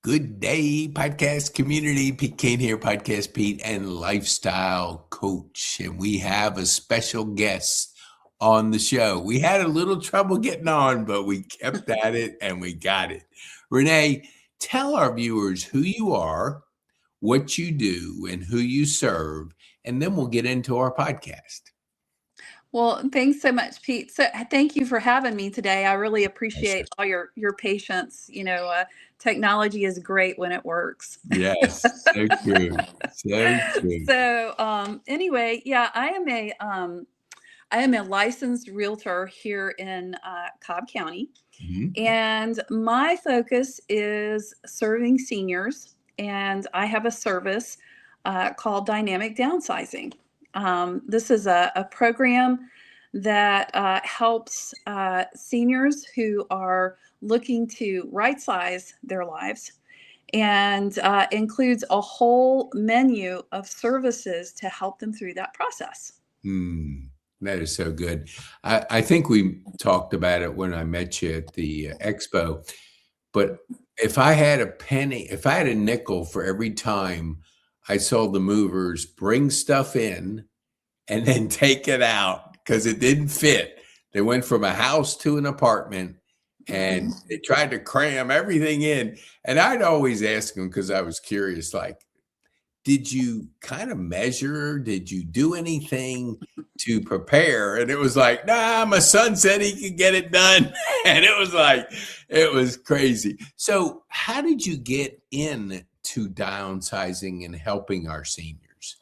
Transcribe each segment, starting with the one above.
Good day, podcast community. Pete Kane here, Podcast Pete and lifestyle coach. And we have a special guest on the show. We had a little trouble getting on, but we kept at it and we got it. Renee, tell our viewers who you are, what you do, and who you serve, and then we'll get into our podcast. Well, thanks so much, Pete. So thank you for having me today. I really appreciate all your patience. Technology is great when it works. Yes, so true. So true. So anyway, yeah, I am a licensed realtor here in Cobb County, and my focus is serving seniors. And I have a service called Dynamic Downsizing. This is a program that helps seniors who are looking to right-size their lives, and includes a whole menu of services to help them through that process. That is so good. I think we talked about it when I met you at the expo, but if I had a nickel for every time I saw the movers bring stuff in and then take it out because it didn't fit. They went from a house to an apartment and they tried to cram everything in. And I'd always ask them, because I was curious, like, did you kind of measure? Did you do anything to prepare? And it was like, nah, my son said he could get it done. And it was crazy. So how did you get into downsizing and helping our seniors?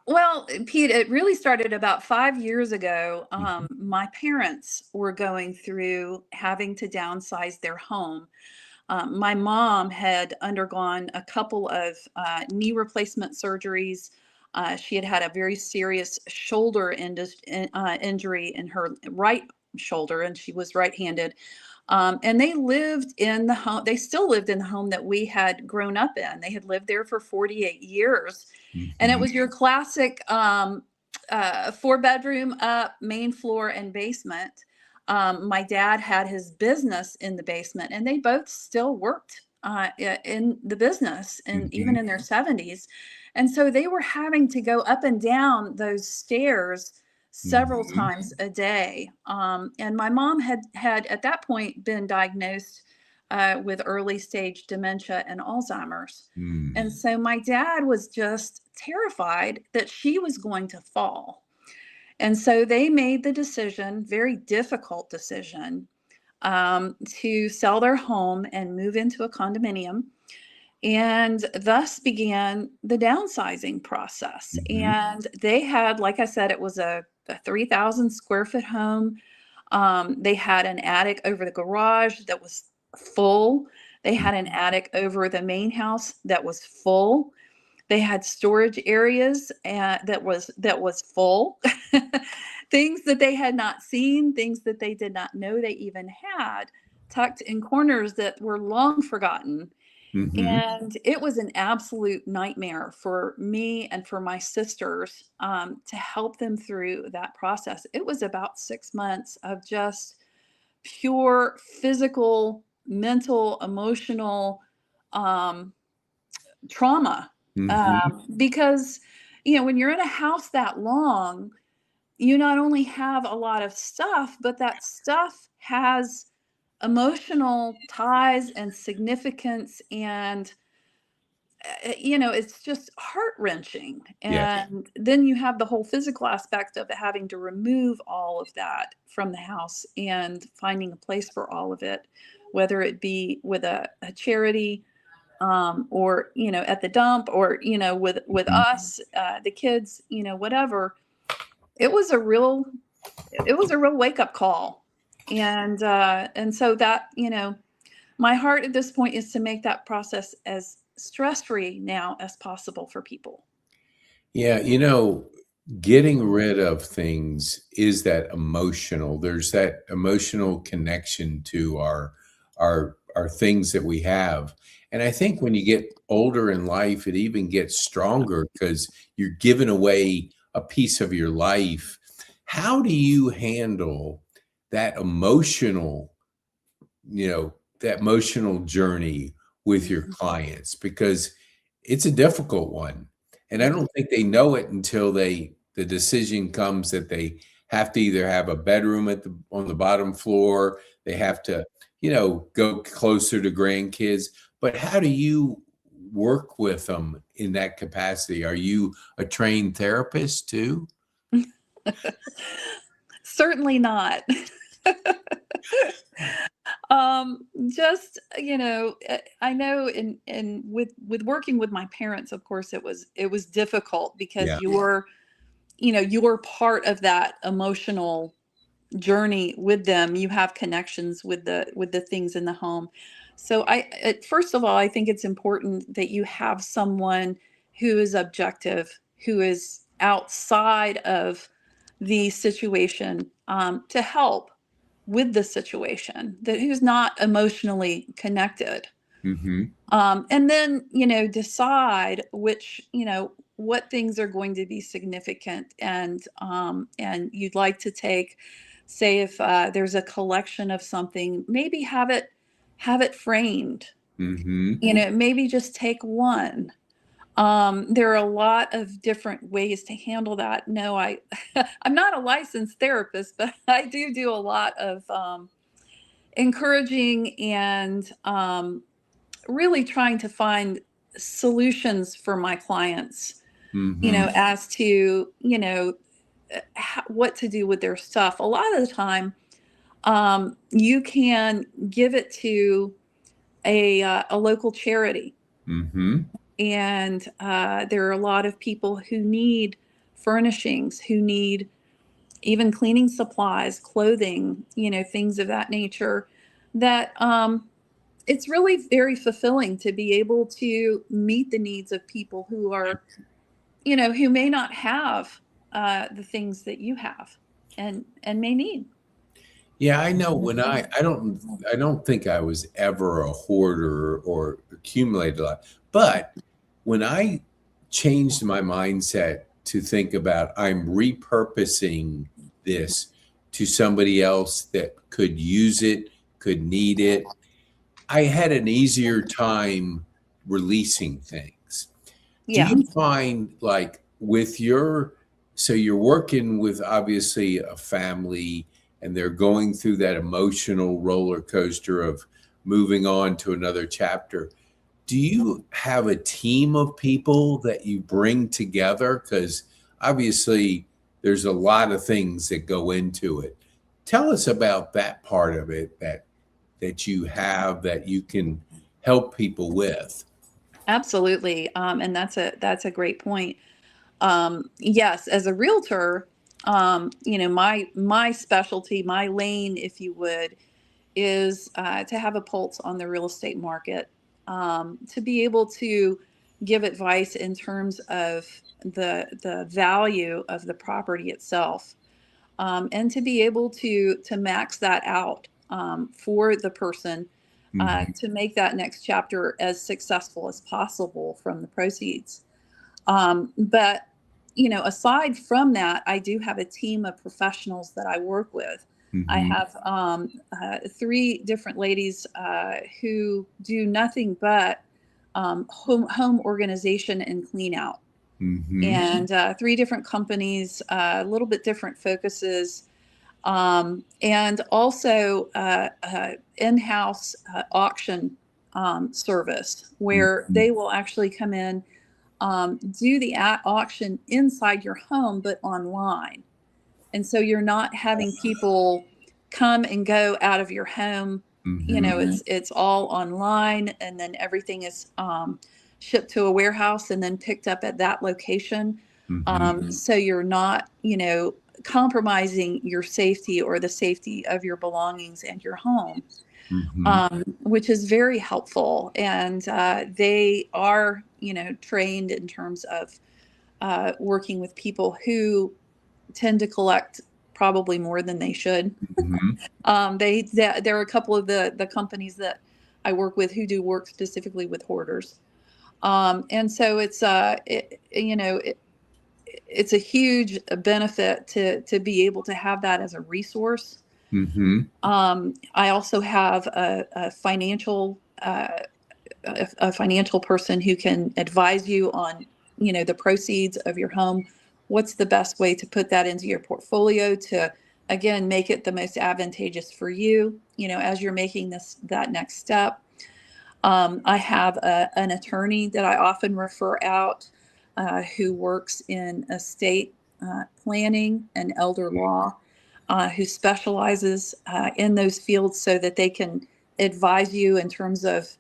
Well, Pete, it really started about 5 years ago. My parents were going through having to downsize their home. My mom had undergone a couple of knee replacement surgeries. She had a very serious shoulder injury in her right shoulder, and she was right-handed. And they lived in the home. They still lived in the home that we had grown up in. They had lived there for 48 years. And it was your classic 4-bedroom up, main floor and basement. My dad had his business in the basement, and they both still worked in the business, and even in their 70s. And so they were having to go up and down those stairs several times a day. And my mom had at that point been diagnosed with early stage dementia and Alzheimer's. And so my dad was just terrified that she was going to fall. And so they made the decision, very difficult decision, to sell their home and move into a condominium. And thus began the downsizing process. And they had, like I said, it was a 3,000 square foot home. They had an attic over the garage that was full. They had an attic over the main house that was full. They had storage areas that was full. Things that they had not seen, things that they did not know they even had, tucked in corners that were long forgotten. And it was an absolute nightmare for me and for my sisters to help them through that process. It was about 6 months of just pure physical, mental, emotional trauma. Because, when you're in a house that long, you not only have a lot of stuff, but that stuff has emotional ties and significance, and it's just heart-wrenching. And then you have the whole physical aspect of having to remove all of that from the house and finding a place for all of it, whether it be with a charity, or at the dump, or with us, the kids, whatever. It was a real wake-up call. And so that, my heart at this point is to make that process as stress-free now as possible for people. Yeah, getting rid of things is that emotional. There's that emotional connection to our things that we have. And I think when you get older in life, it even gets stronger because you're giving away a piece of your life. How do you handle that emotional journey with your clients, because it's a difficult one. And I don't think they know it until the decision comes that they have to either have a bedroom on the bottom floor, they have to, go closer to grandkids. But how do you work with them in that capacity? Are you a trained therapist too? Certainly not. Just, I know with working with my parents, of course, it was difficult because Yeah. you're part of that emotional journey with them. You have connections with the things in the home. So first of all, I think it's important that you have someone who is objective, who is outside of the situation, to help with the situation, that who's not emotionally connected. Mm-hmm. And then, decide what things are going to be significant, and you'd like to take, say, if there's a collection of something, maybe have it framed. Mm-hmm. Maybe just take one. There are a lot of different ways to handle that. No, I'm not a licensed therapist, but I do a lot of encouraging and really trying to find solutions for my clients, Mm-hmm. as to, what to do with their stuff. A lot of the time, you can give it to a local charity. Mm-hmm. And there are a lot of people who need furnishings, who need even cleaning supplies, clothing, things of that nature, that it's really very fulfilling to be able to meet the needs of people who are, who may not have the things that you have and may need. Yeah, I know when I don't think I was ever a hoarder or accumulated a lot. But when I changed my mindset to think about I'm repurposing this to somebody else that could use it, could need it, I had an easier time releasing things. Do Yeah. you find like so you're working with obviously a family and they're going through that emotional roller coaster of moving on to another chapter. Do you have a team of people that you bring together? Because obviously there's a lot of things that go into it. Tell us about that part of it that you have that you can help people with. Absolutely. And that's a great point. Yes, as a realtor, my specialty, my lane, if you would, is to have a pulse on the real estate market, to be able to give advice in terms of the value of the property itself, and to be able to max that out, for the person, Mhm. to make that next chapter as successful as possible from the proceeds. But aside from that, I do have a team of professionals that I work with. I Mhm. have three different ladies who do nothing but home organization and clean out, Mhm. and three different companies, a little bit different focuses, and also in-house auction service, where Mhm. they will actually come in, do the auction inside your home, but online. And so you're not having people come and go out of your home. Mhm. It's all online, and then everything is shipped to a warehouse and then picked up at that location. Mhm. So you're not, compromising your safety or the safety of your belongings and your home, Mhm. which is very helpful. And they are, trained in terms of working with people who tend to collect probably more than they should. Mhm. There are a couple of the companies that I work with who do work specifically with hoarders. And so it's a huge benefit to be able to have that as a resource. Mhm. I also have a financial a financial person who can advise you on, the proceeds of your home. What's the best way to put that into your portfolio to, again, make it the most advantageous for you, as you're making that next step. I have an attorney that I often refer out who works in estate planning and elder law, who specializes in those fields so that they can advise you in terms of,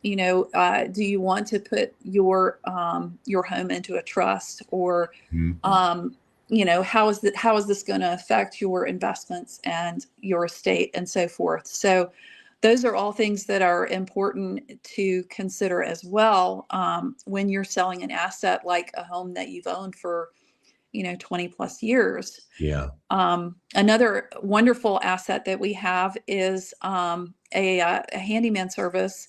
do you want to put your home into a trust, or Mhm. how is this going to affect your investments and your estate and so forth. So those are all things that are important to consider as well when you're selling an asset like a home that you've owned for 20 plus years. Yeah. Another wonderful asset that we have is a handyman service.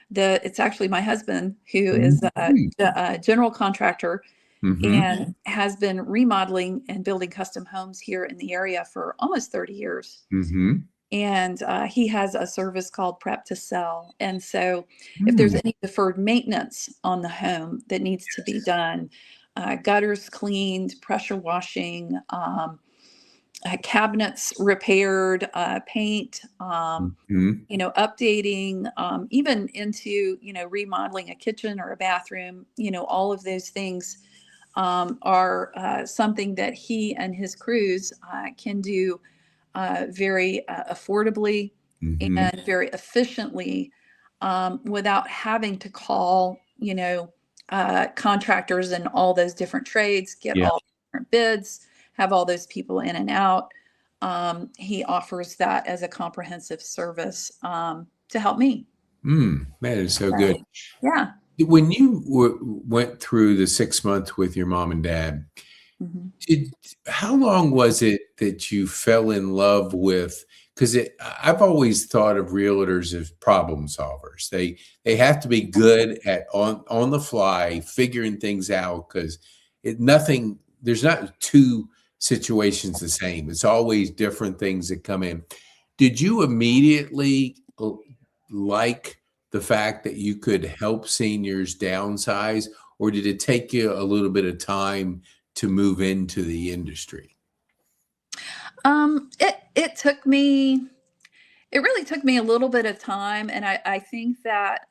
It's actually my husband, who is Mhm. a general contractor Mhm. and has been remodeling and building custom homes here in the area for almost 30 years. Mhm. And he has a service called Prep to Sell. And so if there's Mm. any deferred maintenance on the home that needs to be done, gutters cleaned, pressure washing, cabinets repaired, paint, Mhm. updating, even into, remodeling a kitchen or a bathroom, all of those things are something that he and his crews can do very affordably Mhm. and very efficiently without having to call, contractors and all those different trades, get Yeah. all different bids, have all those people in and out. He offers that as a comprehensive service to help me. Man, it's so good. So, yeah. When you went through the 6 months with your mom and dad, Mhm. did how long was it that you fell in love with? Because I've always thought of realtors as problem solvers. They have to be good at on the fly figuring things out, because nothing there's not two situations the same. It's always different things that come in. Did you immediately like the fact that you could help seniors downsize, or did it take you a little bit of time to move into the industry? It really took me a little bit of time, and I think that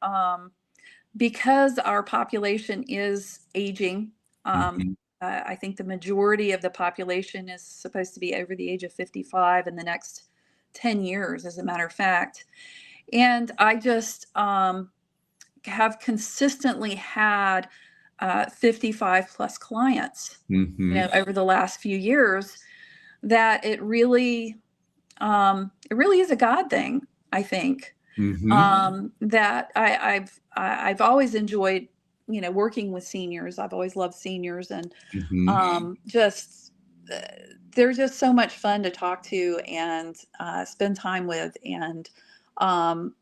because our population is aging, Mhm. I think the majority of the population is supposed to be over the age of 55 in the next 10 years, as a matter of fact. And I just have consistently had 55 plus clients, Mhm. over the last few years, that it really is a God thing, I think. Mhm. That I've always enjoyed, working with seniors. I've always loved seniors, and Mhm. just uh, they're just so much fun to talk to and spend time with, and um,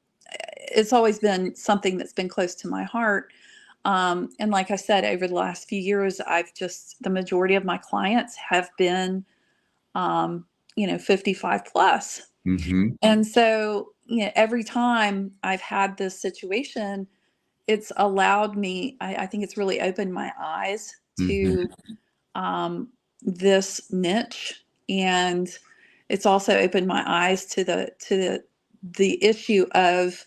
it's always been something that's been close to my heart. And like I said, over the last few years, the majority of my clients have been, 55 plus. Mhm. And so, every time I've had this situation, it's allowed me, I think it's really opened my eyes Mhm. to this niche. And it's also opened my eyes to the issue of,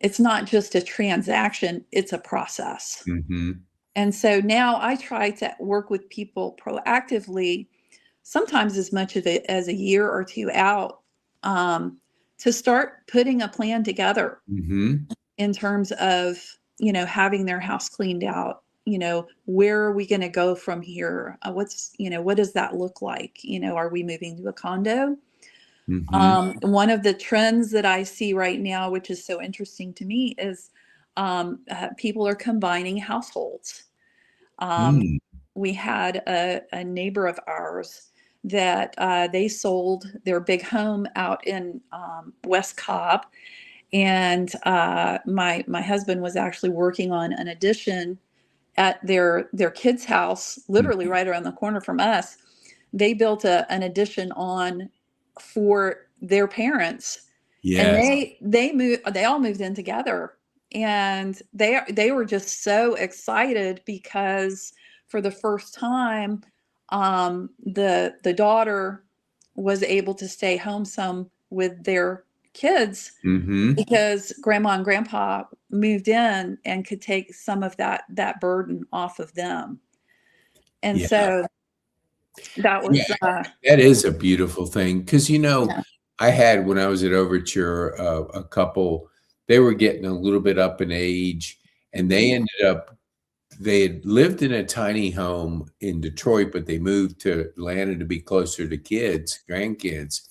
it's not just a transaction, it's a process. Mhm. And so now I try to work with people proactively, sometimes as much of it as a year or two out, um, to start putting a plan together Mhm. in terms of, having their house cleaned out. Where are we going to go from here? What does that look like? Are we moving to a condo? Mhm. One of the trends that I see right now, which is so interesting to me, is people are combining households. Um, Mm. we had a neighbor of ours that they sold their big home out in West Cobb, and my husband was actually working on an addition at their kids' house, Mm. literally right around the corner from us. They built an addition on for their parents, and Yes. they all moved in together. and they were just so excited because for the first time, the daughter was able to stay home some with their kids Mm-hmm. because grandma and grandpa moved in and could take some of that burden off of them. And Yeah. so that was Yeah. That is a beautiful thing. Cause yeah, I had, when I was at Overture, a couple, they were getting a little bit up in age, and they had lived in a tiny home in Detroit, but they moved to Atlanta to be closer to grandkids.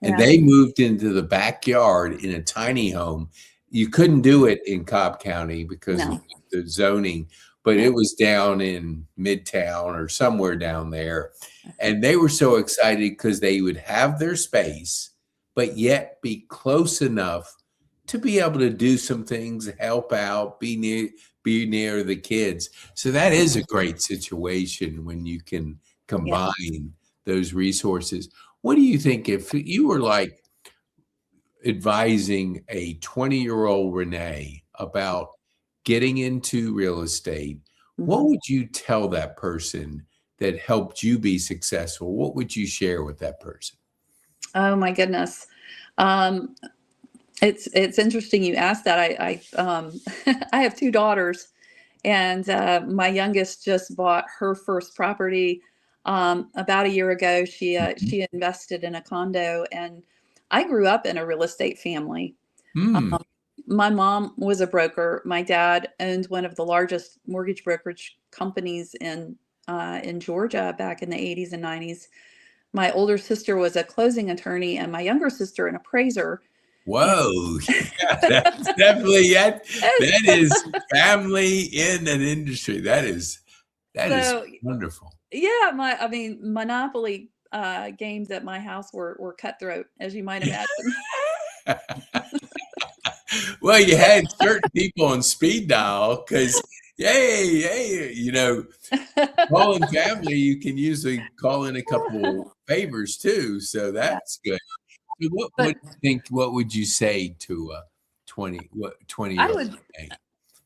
And yeah, they moved into the backyard in a tiny home. You couldn't do it in Cobb County because of no, the zoning, but yeah, it was down in Midtown or somewhere down there. And they were so excited because they would have their space, but yet be close enough to be able to do some things, help out, be near the kids. So that is a great situation when you can yeah. combine those resources. What do you think if you were like advising a 20-year-old Renee about getting into real estate? What Mhm. would you tell that person that helped you be successful? What would you share with that person? Oh my goodness. Um, it's interesting you asked that. I have two daughters, and my youngest just bought her first property about a year ago. Mhm. She invested in a condo, and I grew up in a real estate family. Hmm. Um, my mom was a broker. My dad owned one of the largest mortgage brokerage companies in Georgia back in the 80s and 90s. My older sister was a closing attorney, and my younger sister an appraiser. And Whoa. Yeah, that's definitely that is family in an industry. That is so wonderful. yeah, I mean, Monopoly games at my house were cutthroat, as you might imagine. Well, you had certain people on speed dial because, hey, calling family, you can usually call in a couple favors too. So Yeah, that's good. So what but do you think? What would you say to a 20 I year old?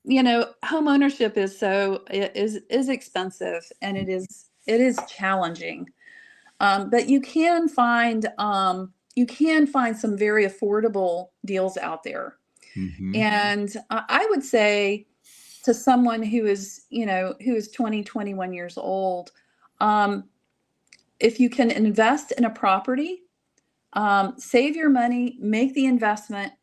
would, home ownership is expensive, and it is challenging. But you can find some very affordable deals out there. Mm-hmm. And I would say to someone who is 20, 21 years old, um, if you can invest in a property, save your money, make the investment.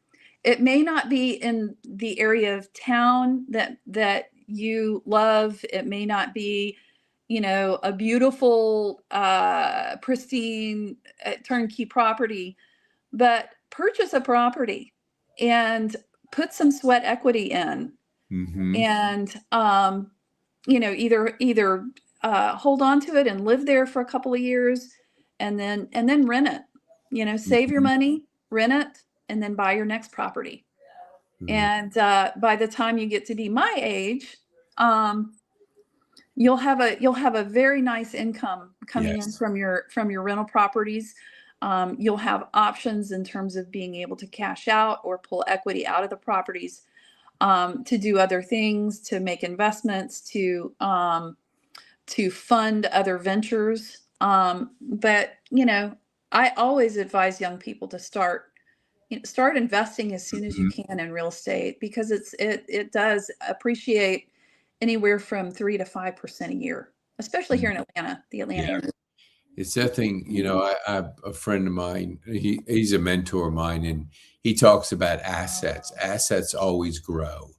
It may not be in the area of town that you love. It may not be, a beautiful, pristine, turnkey property, but purchase a property and put some sweat equity in, Mm-hmm. and either hold on to it and live there for a couple of years, and then rent it. Save your Mm-hmm. money, rent it, and then buy your next property. Mm-hmm. And by the time you get to be my age, um, you'll have a very nice income coming in Yes. from your rental properties. You'll have options in terms of being able to cash out or pull equity out of the properties, to do other things, to make investments, to fund other ventures. But I always advise young people to start investing as soon as you Mhm. can in real estate, because it does appreciate anywhere from 3 to 5% a year, especially here in Atlanta, the Atlanta Yeah. area. It's that thing, I a friend of mine, he's a mentor of mine, and he talks about assets. Assets always grow.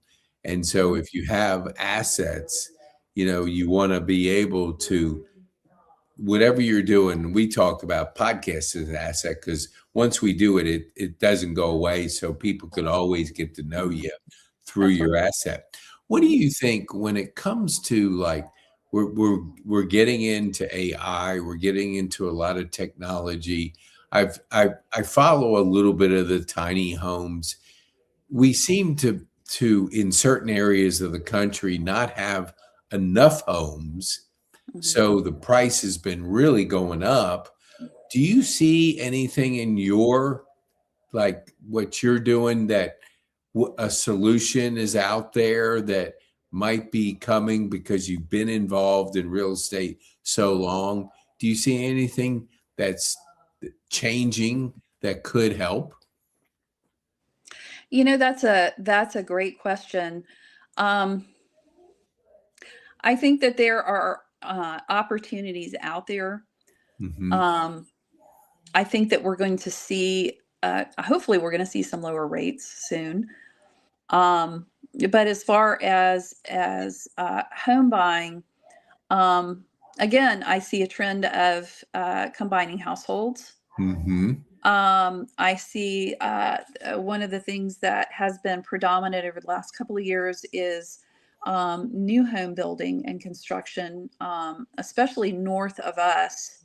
And so if you have assets, you want to be able to, whatever you're doing, we talk about podcasts as an asset because once we do it, it doesn't go away. So people can always get to know you through That's right. your asset. What do you think when it comes to like we're getting into AI, we're getting into a lot of technology. I follow a little bit of the tiny homes. We seem to in certain areas of the country not have enough homes, Mhm. so the price has been really going up. Do you see anything in your like what you're doing that a solution is out there that might be coming because you've been involved in real estate so long? Do you see anything that's changing that could help? That's a great question. Um, I think that there are opportunities out there. Mm-hmm. Um, I think that we're going to see, hopefully, we're going to see some lower rates soon. Um, but as far as home buying, um, again, I see a trend of combining households. Mm-hmm. I see one of the things that has been predominant over the last couple of years is new home building and construction, especially north of us,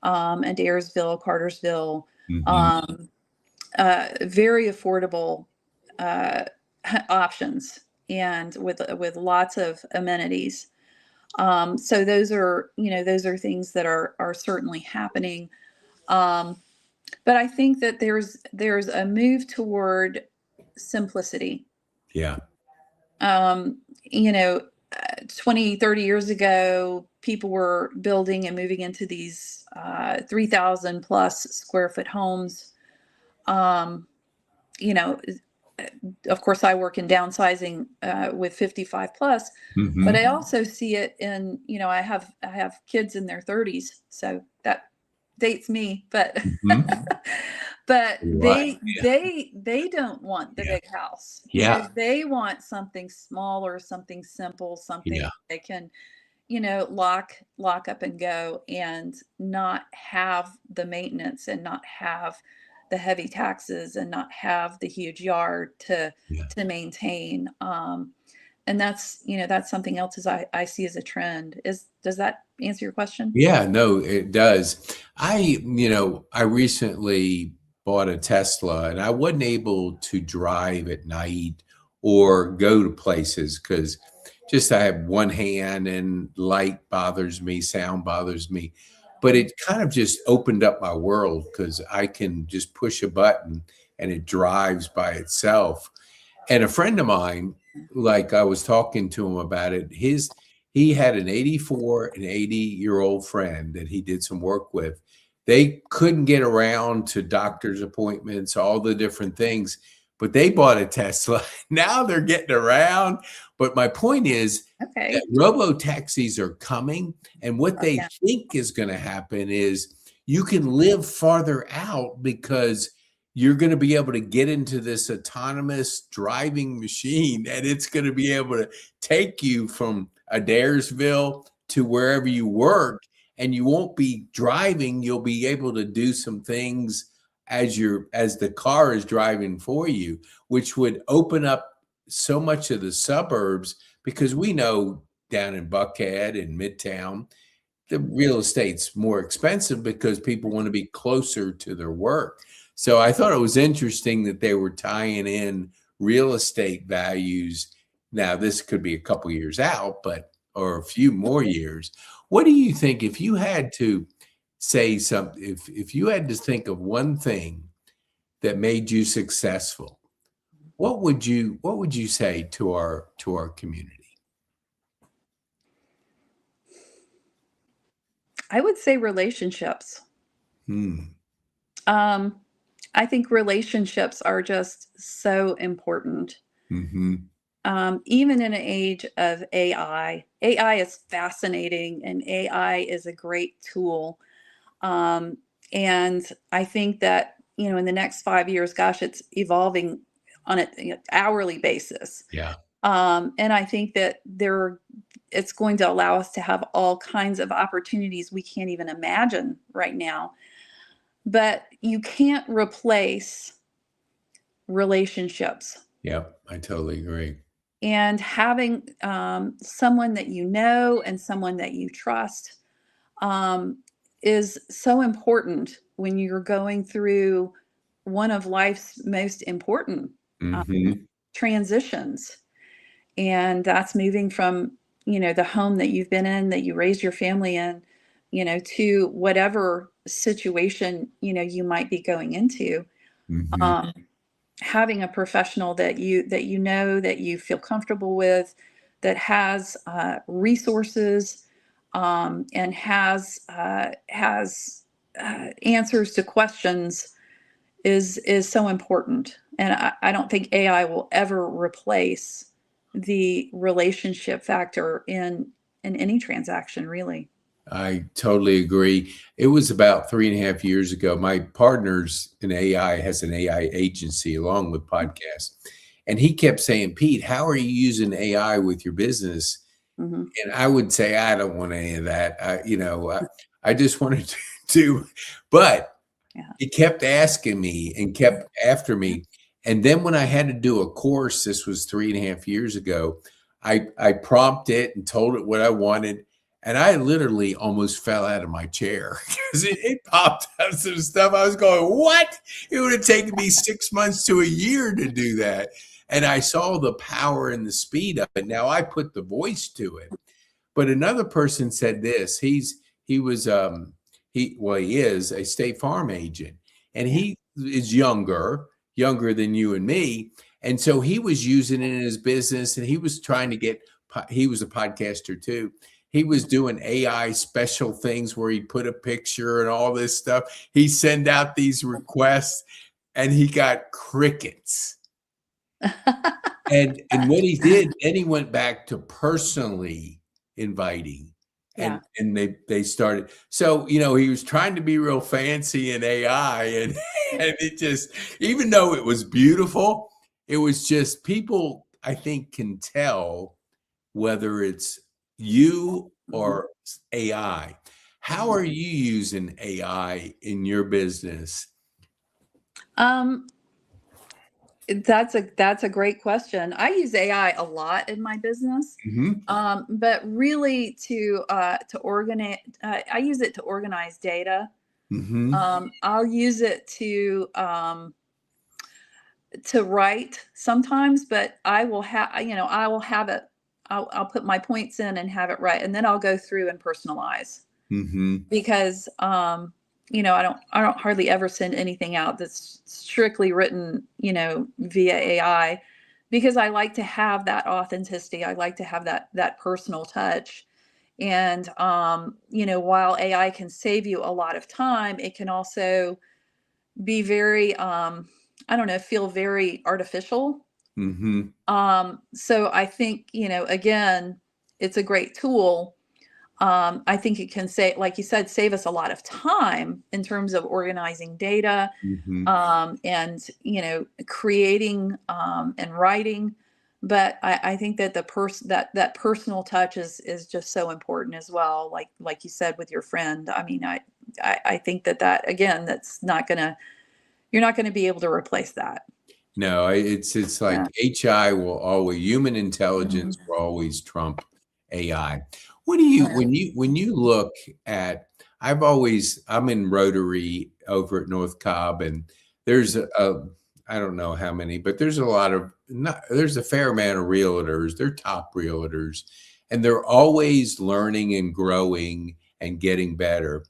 and Ayersville, Cartersville, Mm-hmm. um, very affordable uh, options and with lots of amenities. So those are things that are certainly happening. Um, but I think that there's a move toward simplicity. Yeah. Um, you know, 20, 30 years ago, people were building and moving into these 3,000 plus square foot homes. Um, you know, of course, I work in downsizing with 55 plus, but Mm-hmm. I also see it in, I have kids in their 30s, so that dates me, but Mm-hmm. but Right. they don't want the Yeah. big house. Yeah. They want something smaller, something simple, something Yeah. they can, lock up and go and not have the maintenance and not have the heavy taxes and not have the huge yard Yeah. to maintain. And that's something else as I see as a trend. Does that answer your question? Yeah, no, it does. I recently bought a Tesla and I wasn't able to drive at night or go to places because just I have one hand and light bothers me, sound bothers me. But it kind of just opened up my world because I can just push a button and it drives by itself. And a friend of mine, like I was talking to him about it, he had an 84 and 80-year-old friend that he did some work with. They couldn't get around to doctor's appointments, all the different things, but they bought a Tesla. Now they're getting around. But my point is that Okay. robo taxis are coming, and what they Yeah. think is going to happen is you can live farther out because you're going to be able to get into this autonomous driving machine and it's going to be able to take you from Adairsville to wherever you work, and you won't be driving. You'll be able to do some things as the car is driving for you, which would open up so much of the suburbs because we know down in Buckhead and Midtown the real estate's more expensive because people want to be closer to their work. So I thought it was interesting that they were tying in real estate values. Now, this could be a couple years out, or a few more years. What do you think if you had to say something, if you had to think of one thing that made you successful, what would you say to our community? I would say relationships. Hmm. Um, I think relationships are just so important. Mm-hmm. Even in an age of AI, AI is fascinating and AI is a great tool. Um, and I think that, in the next 5 years, gosh, it's evolving on an hourly basis. Yeah. And I think that it's going to allow us to have all kinds of opportunities we can't even imagine right now. But you can't replace relationships. Yep. I totally agree. And having someone that you know and someone that you trust um, is so important when you're going through one of life's most important uh, Mhm. transitions. And that's moving from, the home that you've been in, that you raised your family in, to whatever situation, you might be going into. Mhm. Um, having a professional that you know, that you feel comfortable with, that has resources, and has answers to questions is so important. And I don't think AI will ever replace the relationship factor in any transaction, really. I totally agree. It was about 3.5 years ago. My partner's in AI, has an AI agency along with podcasts. And he kept saying, Pete, how are you using AI with your business? Hmm. And I would say, I don't want any of that. I just wanted to do, but Yeah. he kept asking me and kept after me. And then when I had to do a course, this was 3.5 years ago, I prompted it and told it what I wanted. And I literally almost fell out of my chair because it popped up some stuff. I was going, what? It would have taken me 6 months to a year to do that. And I saw the power and the speed of it. Now I put the voice to it. But another person said this. He was he is a State Farm agent, and Yeah. he is younger than you and me. And so he was using it in his business, and he was trying to get he was a podcaster too. He was doing AI special things where he put a picture and all this stuff. He sent out these requests and he got crickets. And what he did, then he went back to personally inviting, Yeah. and they started. So, he was trying to be real fancy in AI, and and it just, even though it was beautiful, it was just, people, I think, can tell whether it's you Mhm. or AI. How Mhm. are you using AI in your business? Um, that's a great question. I use AI a lot in my business, Mhm, but really to organize. I use it to organize data. mhm, I'll use it to write sometimes, but I will have it. I'll put my points in and have it right, and then I'll go through and personalize. mhm, Because I don't hardly ever send anything out that's strictly written, via AI, because I like to have that authenticity. I like to have that personal touch. And while AI can save you a lot of time, it can also be very I don't know, feel very artificial. mhm, So I think, again, it's a great tool. I think it can say, like you said, save us a lot of time in terms of organizing data, mhm. and creating, and writing. But I think that that personal touch is just so important as well. Like you said with your friend. I mean, I think that again, that's not gonna you're not gonna be able to replace that. No, it's Yeah. like HI will always, human intelligence Mhm. will always trump AI. What do you, Right. when you look at, I'm in Rotary over at North Cobb, and there's I don't know how many, but there's a lot of, not, there's a fair amount of realtors. They're top realtors, and they're always learning and growing and getting better.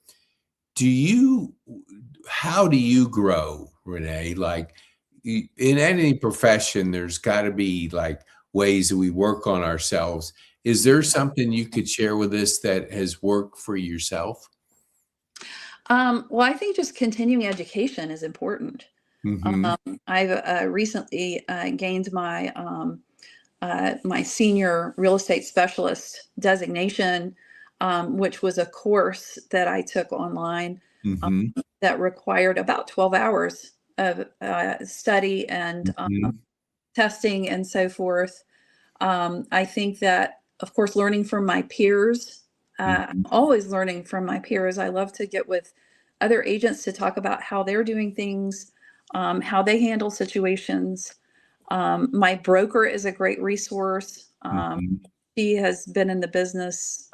Do you, how do you grow, Renee? Like, in any profession, there's got to be like ways that we work on ourselves. Is there something you could share with us that has worked for yourself? Well, I think just continuing education is important. Mm-hmm. I've recently gained my senior real estate specialist designation, which was a course that I took online, um, Mm-hmm. that required about 12 hours of study and Mm-hmm. testing and so forth. I think that, of course, learning from my peers. I'm Mm-hmm. always learning from my peers. I love to get with other agents to talk about how they're doing things, how they handle situations. My broker is a great resource. Mm-hmm. She has been in the business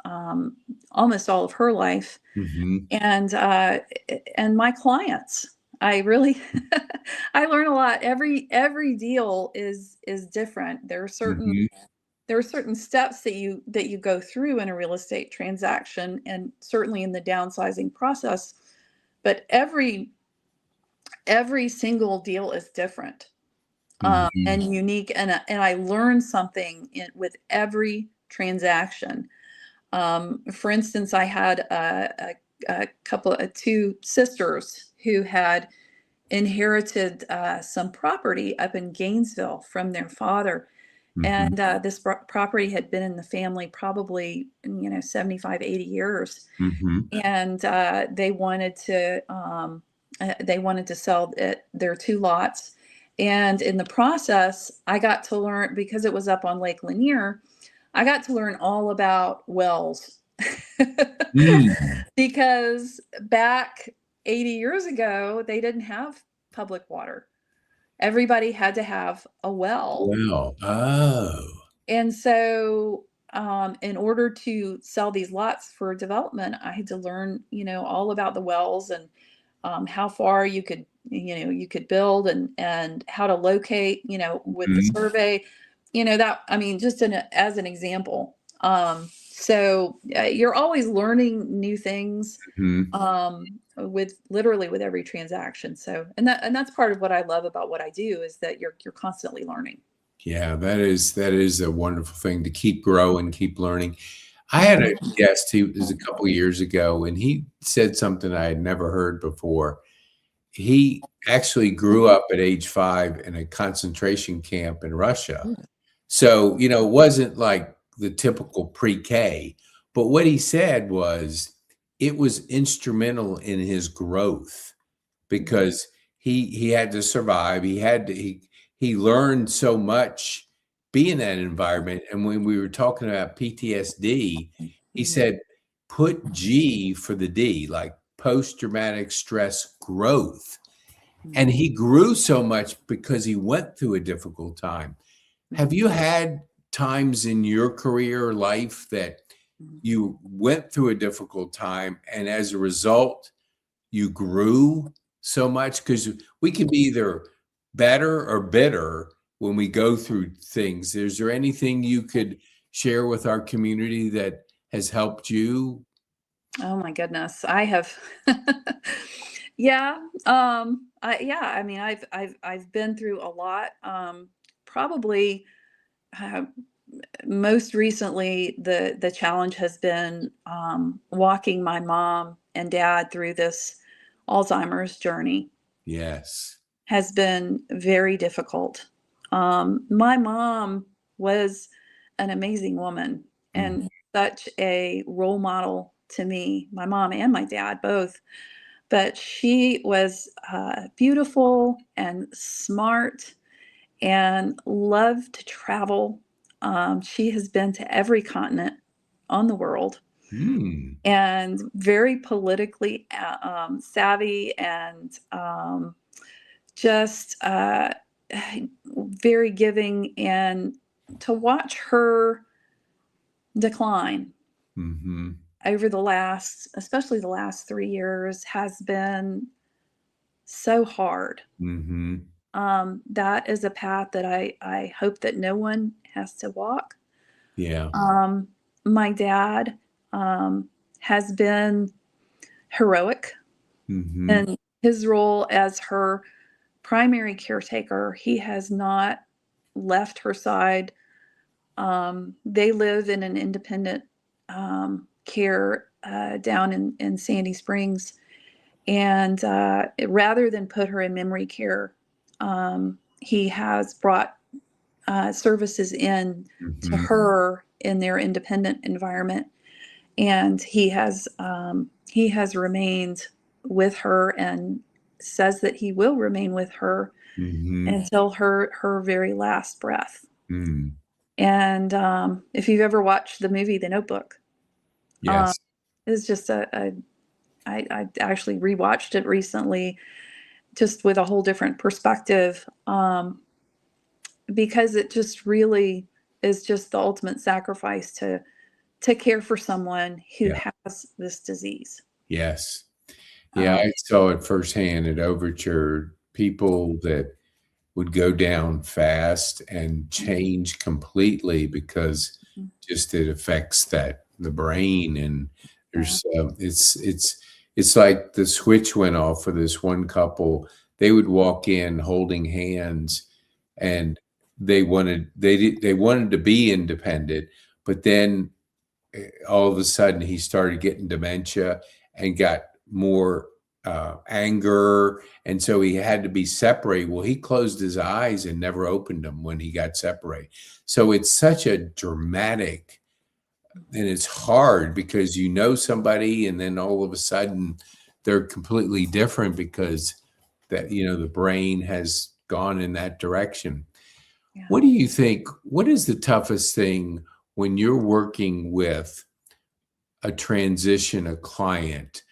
almost all of her life, Mm-hmm. and my clients. I really I learn a lot. Every deal is different. Mm-hmm. There are certain steps that you go through in a real estate transaction, and certainly in the downsizing process. But every single deal is different. Mhm. and unique. And I learned something with every transaction. For instance, I had a couple of two sisters who had inherited some property up in Gainesville from their father. Mhm. And this property had been in the family probably, 75, 80 years. Mhm. And they wanted to sell their two lots. And in the process, I got to learn, because it was up on Lake Lanier, I got to learn all about wells. Mm. Because back 80 years ago, they didn't have public water. Everybody had to have a well. Well, oh. And so, in order to sell these lots for development, I had to learn, all about the wells, and how far you could build, and how to locate, with the Mhm. survey, that, I mean, just as an example. So you're always learning new things, Mhm. with literally with every transaction. So, and that's part of what I love about what I do, is that you're constantly learning. Yeah, that is a wonderful thing to keep growing, keep learning. I had a Mhm. guest, he was a couple years ago, and he said something I had never heard before. He actually grew up at age 5 in a concentration camp in Russia. So, it wasn't like the typical pre-K, but what he said was it was instrumental in his growth because he had to survive. He learned so much being in that environment. And when we were talking about PTSD, he Mhm. said, put G for the D, like post-traumatic stress growth. And Mhm. he grew so much because he went through a difficult time. Have you had times in your career or life that Mhm. you went through a difficult time and as a result, you grew so much? Because we can be either better or bitter when we go through things. Is there anything you could share with our community that has helped you? Oh my goodness. I have yeah, I mean, I've been through a lot. Probably uh, most recently, the challenge has been walking my mom and dad through this Alzheimer's journey. Yes. Has been very difficult. My mom was an amazing woman Mm. and such a role model to me, my mom and my dad both. But she was beautiful and smart and loved to travel. She has been to every continent on the world, Mm. and very politically savvy, and just very giving. And to watch her decline Mhm. over especially the last 3 years, has been so hard. Mhm. That is a path that I hope that no one has to walk. Yeah. Um, my dad has been heroic Mhm. in his role as her primary caretaker. He has not left her side. They live in an independent care down in Sandy Springs. And rather than put her in memory care, he has brought services in to Mhm. her in their independent environment. And he has remained with her, and says that he will remain with her Mhm. until her very last breath. Mm. And if you've ever watched the movie The Notebook, um, Yes. it's just I actually rewatched it recently, just with a whole different perspective, because it just really is just the ultimate sacrifice to care for someone who Yeah. has this disease. Yes. Yeah, Um, I saw it firsthand at Overture, people that would go down fast and change completely because mhm, just it affects the brain, and yeah. there's, it's like the switch went off for this one couple. They would walk in holding hands, and they wanted to be independent, but then all of a sudden he started getting dementia and got more anger, and so he had to be separated. Well, he closed his eyes and never opened them when he got separated. So it's such a dramatic, and it's hard because you know somebody and then all of a sudden they're completely different because that, the brain has gone in that direction. Yeah. What do you think? What is the toughest thing when you're working with a client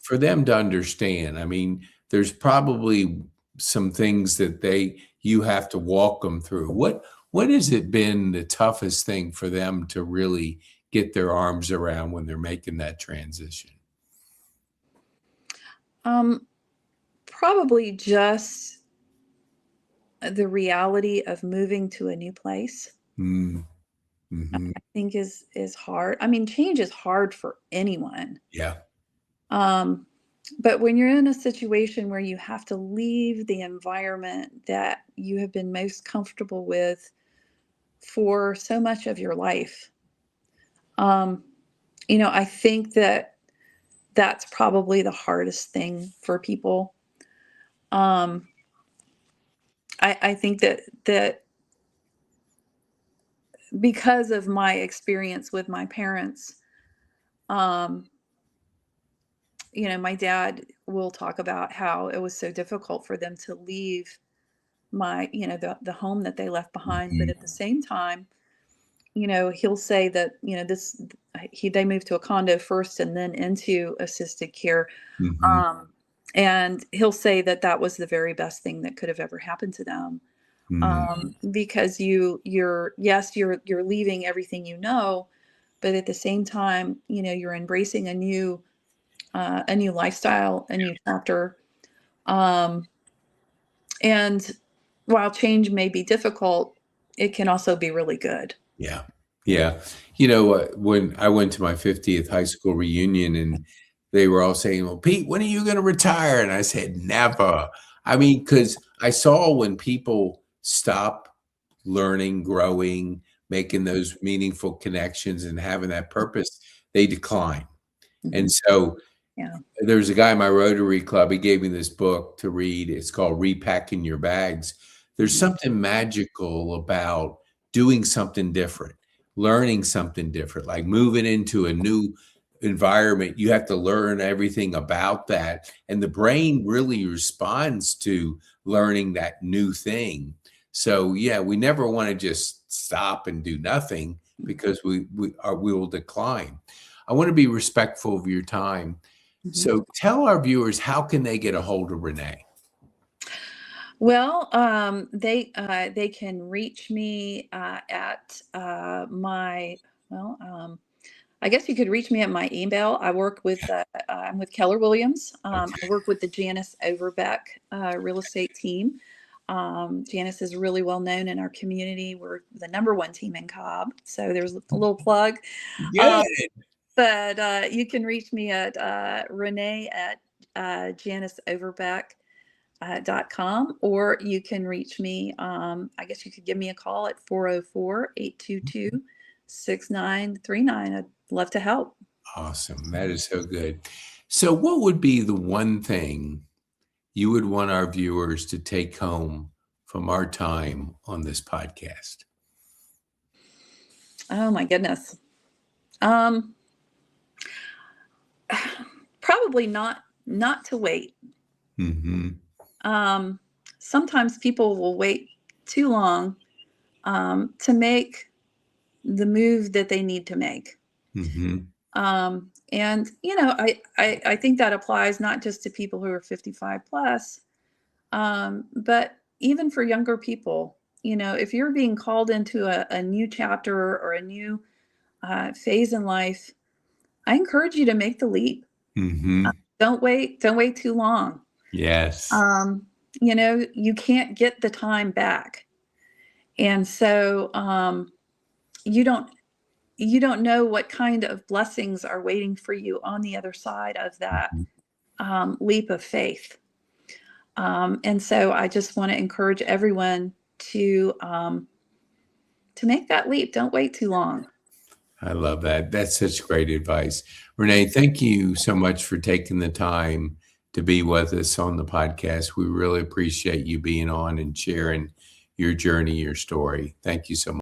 for them to understand? I mean, there's probably some things that you have to walk them through. What has it been the toughest thing for them to really get their arms around when they're making that transition? Probably just the reality of moving to a new place. Mm-hmm. I think is hard. I mean, change is hard for anyone. Yeah. But when you're in a situation where you have to leave the environment that you have been most comfortable with for so much of your life, I think that's probably the hardest thing for people. I think that because of my experience with my parents, my dad will talk about how it was so difficult for them to leave the home that they left behind. But at the same time, he'll say that, they moved to a condo first and then into assisted care. Mm-hmm. And he'll say that that was the very best thing that could have ever happened to them. Because you're leaving everything, but at the same time, you're embracing a new lifestyle, a new chapter. And while change may be difficult, it can also be really good. Yeah. Yeah. When I went to my 50th high school reunion and they were all saying, well, Pete, when are you going to retire? And I said, never. I mean, because I saw when people stop learning, growing, making those meaningful connections and having that purpose, they decline. And so Yeah. there's a guy in my Rotary Club. He gave me this book to read. It's called Repacking Your Bags. There's something magical about doing something different, learning something different, like moving into a new environment. You have to learn everything about that. And the brain really responds to learning that new thing. So yeah, we never want to just stop and do nothing because we will decline. I want to be respectful of your time. So tell our viewers, how can they get a hold of Renee? Well, they can reach me at my I guess you could reach me at my email. I work with I'm with Keller Williams. I work with the Janice Overbeck real estate team. Janice is really well known in our community. We're the #1 team in Cobb, so there's a little plug. Good. But you can reach me at Renee at JaniceOverbeck.com, or you can reach me. I guess you could give me a call at 404-822-6939. I'd love to help. Awesome. That is so good. So what would be the one thing you would want our viewers to take home from our time on this podcast? Oh my goodness. Probably not to wait. Sometimes people will wait too long to make the move that they need to make. And I think that applies not just to people who are 55 plus, but even for younger people. If you're being called into a new chapter or a new phase in life, I encourage you to make the leap. Don't wait too long. Yes. You can't get the time back. And so you don't know what kind of blessings are waiting for you on the other side of that leap of faith. And so I just want to encourage everyone to make that leap. Don't wait too long. I love that. That's such great advice. Renee, thank you so much for taking the time to be with us on the podcast. We really appreciate you being on and sharing your journey, your story. Thank you so much.